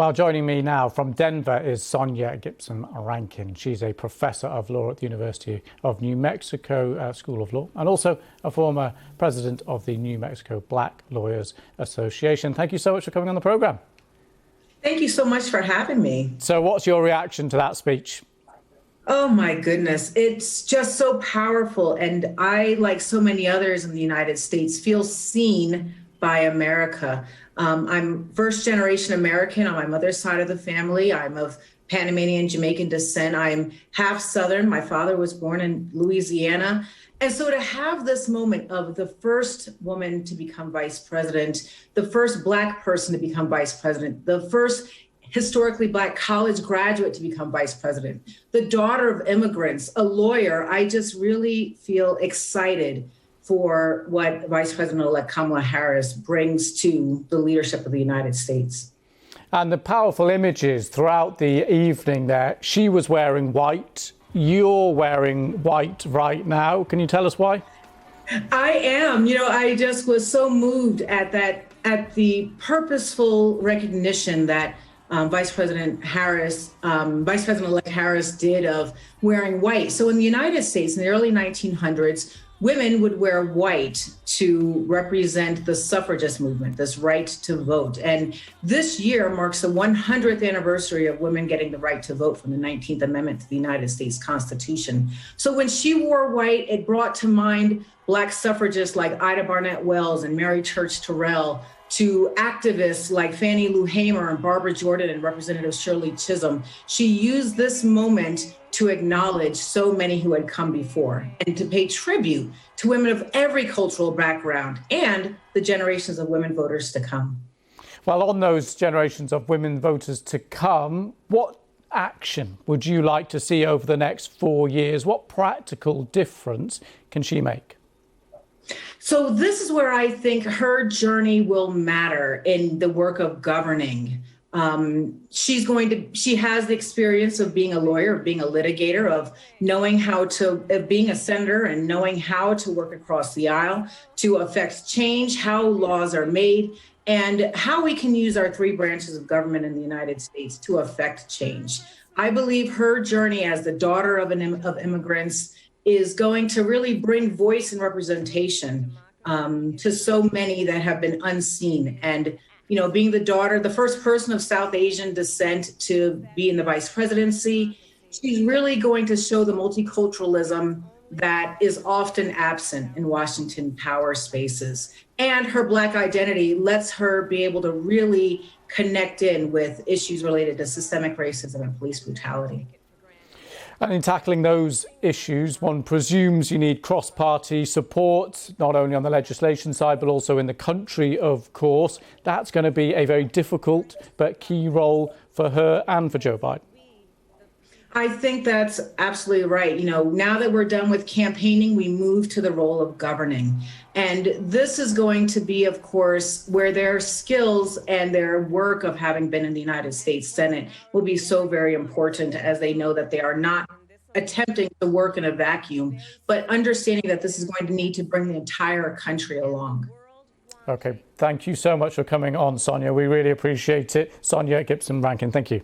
Well, joining me now from Denver is Sonia Gipson-Rankin. She's a professor of law at the University of New Mexico School of Law and also a former president of the New Mexico Black Lawyers Association. Thank you so much for coming on the program. Thank you so much for having me. So what's your reaction to that speech? Oh, my goodness. It's just so powerful. And I, like so many others in the United States, feel seen by America. I'm first generation American on my mother's side of the family. I'm of Panamanian Jamaican descent. I'm half Southern. My father was born in Louisiana. And so to have this moment of the first woman to become vice president, the first Black person to become vice president, the first historically Black college graduate to become vice president, the daughter of immigrants, a lawyer, I just really feel excited for what Vice President-elect Kamala Harris brings to the leadership of the United States. And the powerful images throughout the evening there, she was wearing white, you're wearing white right now. Can you tell us why? I am. I just was so moved at the purposeful recognition that Vice President-elect Harris did of wearing white. So in the United States in the early 1900s, women would wear white to represent the suffragist movement, this right to vote. And this year marks the 100th anniversary of women getting the right to vote from the 19th Amendment to the United States Constitution. So when she wore white, it brought to mind Black suffragists like Ida Barnett Wells and Mary Church Terrell, to activists like Fannie Lou Hamer and Barbara Jordan and Representative Shirley Chisholm. She used this moment to acknowledge so many who had come before and to pay tribute to women of every cultural background and the generations of women voters to come. Well, on those generations of women voters to come, what action would you like to see over the next 4 years? What practical difference can she make? So this is where I think her journey will matter in the work of governing. She has the experience of being a lawyer, of being a litigator, of being a senator and knowing how to work across the aisle to affect change, how laws are made, and how we can use our three branches of government in the United States to affect change. I believe her journey as the daughter of immigrants is going to really bring voice and representation to so many that have been unseen. And, being the first person of South Asian descent to be in the vice presidency, she's really going to show the multiculturalism that is often absent in Washington power spaces. And her Black identity lets her be able to really connect in with issues related to systemic racism and police brutality. And in tackling those issues, one presumes you need cross-party support, not only on the legislation side, but also in the country, of course. That's going to be a very difficult but key role for her and for Joe Biden. I think that's absolutely right. Now that we're done with campaigning, we move to the role of governing. And this is going to be, of course, where their skills and their work of having been in the United States Senate will be so very important, as they know that they are not attempting to work in a vacuum, but understanding that this is going to need to bring the entire country along. OK, thank you so much for coming on, Sonia. We really appreciate it. Sonia Gipson-Rankin, thank you.